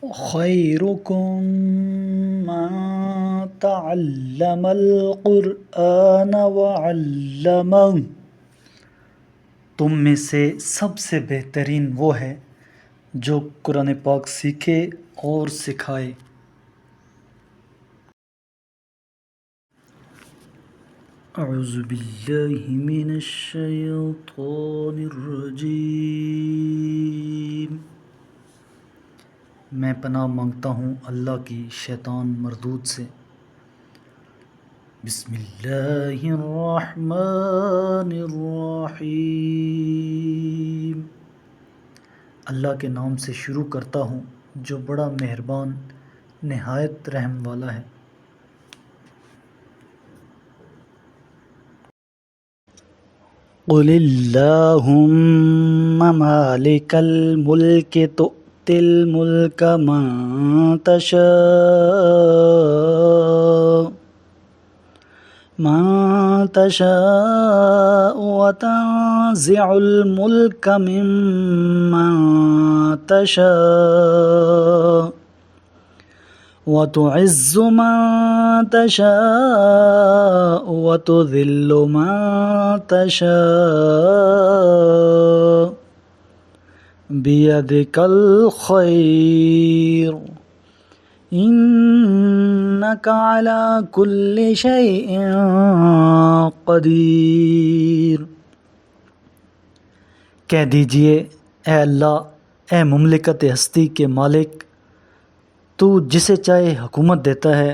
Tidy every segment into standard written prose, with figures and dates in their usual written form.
خیرکم من تعلم القرآن وعلمہ، تم میں سے سب سے بہترین وہ ہے جو قرآن پاک سیکھے اور سکھائے۔ اعوذ باللہ من الشیطان الرجیم، میں پناہ مانگتا ہوں اللہ کی شیطان مردود سے۔ بسم اللہ الرحمن الرحیم، اللہ کے نام سے شروع کرتا ہوں جو بڑا مہربان نہایت رحم والا ہے۔ قل اللہم مالک الملک تؤتی الملک من تشاء وتنزع الملک ممن تشاء وتعز من تشاء وتذل من تشاء بیدک الخیر انک علی کل شیء قدیر۔ کہہ دیجئے اے اللہ، اے مملکت ہستی کے مالک، تو جسے چاہے حکومت دیتا ہے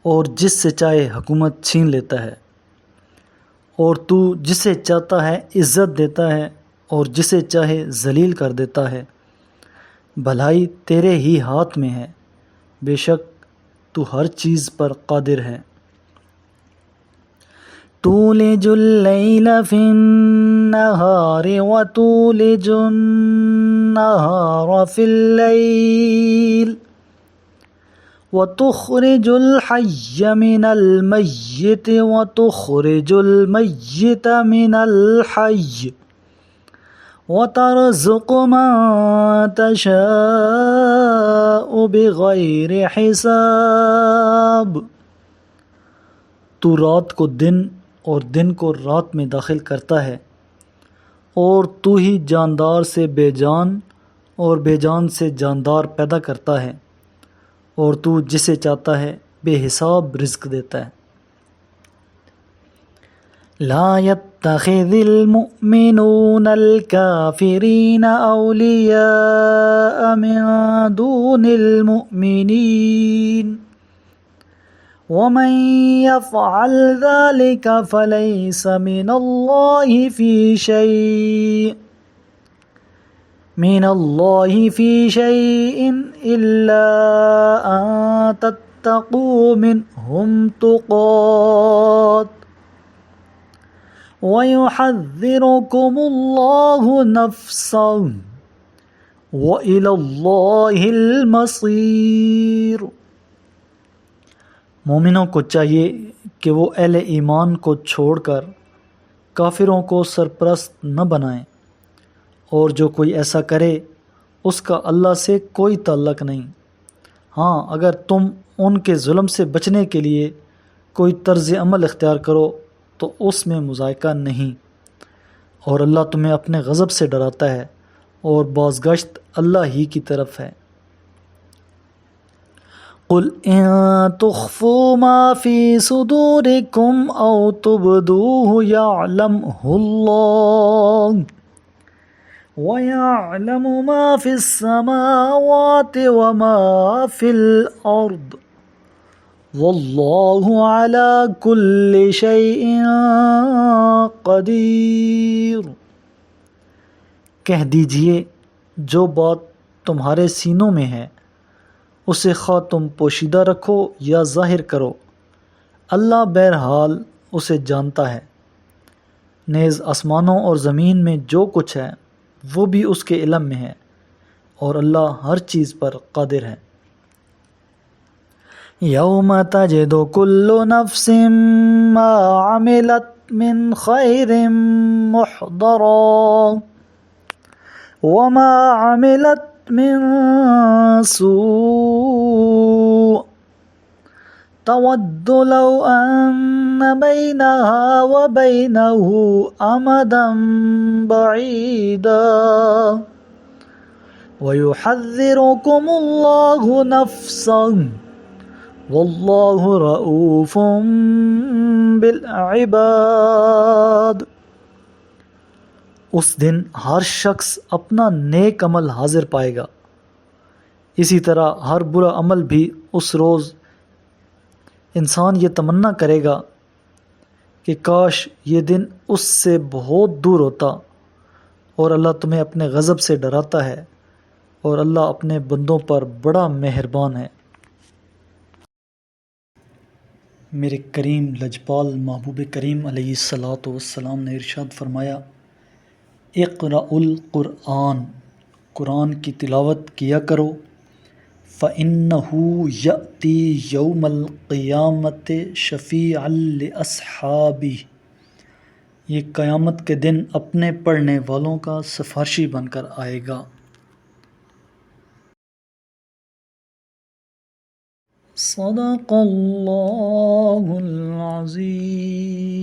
اور جس سے چاہے حکومت چھین لیتا ہے، اور تو جسے چاہتا ہے عزت دیتا ہے اور جسے چاہے ذلیل کر دیتا ہے۔ بھلائی تیرے ہی ہاتھ میں ہے، بے شک تو ہر چیز پر قادر ہے۔ تولج اللیل فی النہار وتولج النہار فی اللیل وتخرج الحی من المیت وتخرج المیت من الحی وترزق من تشاء بغیر حساب۔ تو رات کو دن اور دن کو رات میں داخل کرتا ہے، اور تو ہی جاندار سے بے جان اور بے جان سے جاندار پیدا کرتا ہے، اور تو جسے چاہتا ہے بے حساب رزق دیتا ہے۔ لا يتخذ المؤمنون الكافرين أولياء من دون المؤمنين ومن يفعل ذلك فليس من الله في شيء إلا أن تتقوا منهم تقات وَيُحَذِّرُكُمُ اللَّهُ نَفْسَهُ وَإِلَى اللَّهِ الْمَصِيرُ۔ مومنوں کو چاہیے کہ وہ اہل ایمان کو چھوڑ کر کافروں کو سرپرست نہ بنائیں، اور جو کوئی ایسا کرے اس کا اللہ سے کوئی تعلق نہیں۔ ہاں، اگر تم ان کے ظلم سے بچنے کے لیے کوئی طرز عمل اختیار کرو تو اس میں مذائقہ نہیں، اور اللہ تمہیں اپنے غضب سے ڈراتا ہے، اور بازگشت اللہ ہی کی طرف ہے۔ قل ان تخفوا ما في صدوركم او تبدوه يعلمه الله ويعلم ما في السماوات وما في الأرض واللہ علی کل شیء قدیر۔ کہہ دیجئے جو بات تمہارے سینوں میں ہے اسے خواہ تم پوشیدہ رکھو یا ظاہر کرو، اللہ بہرحال اسے جانتا ہے۔ نیز آسمانوں اور زمین میں جو کچھ ہے وہ بھی اس کے علم میں ہے، اور اللہ ہر چیز پر قادر ہے۔ یوم تجد کل نفس ما عملت من خیر محضرا وما عملت من سوء تود لو أن بينها وبينه أمدا بعيدا ويحذركم الله نفسه واللہ رؤوف بالعباد۔ اس دن ہر شخص اپنا نیک عمل حاضر پائے گا، اسی طرح ہر برا عمل بھی۔ اس روز انسان یہ تمنا کرے گا کہ کاش یہ دن اس سے بہت دور ہوتا، اور اللہ تمہیں اپنے غضب سے ڈراتا ہے، اور اللہ اپنے بندوں پر بڑا مہربان ہے۔ میرے کریم لجپال محبوب کریم علیہ الصلاۃ والسلام نے ارشاد فرمایا، اقرأ القرآن، قرآن کی تلاوت کیا کرو، فإنہ یأتی یوم القیامت شفیعا لأصحابہ، یہ قیامت کے دن اپنے پڑھنے والوں کا سفارشی بن کر آئے گا۔ صدق اللہ العظیم۔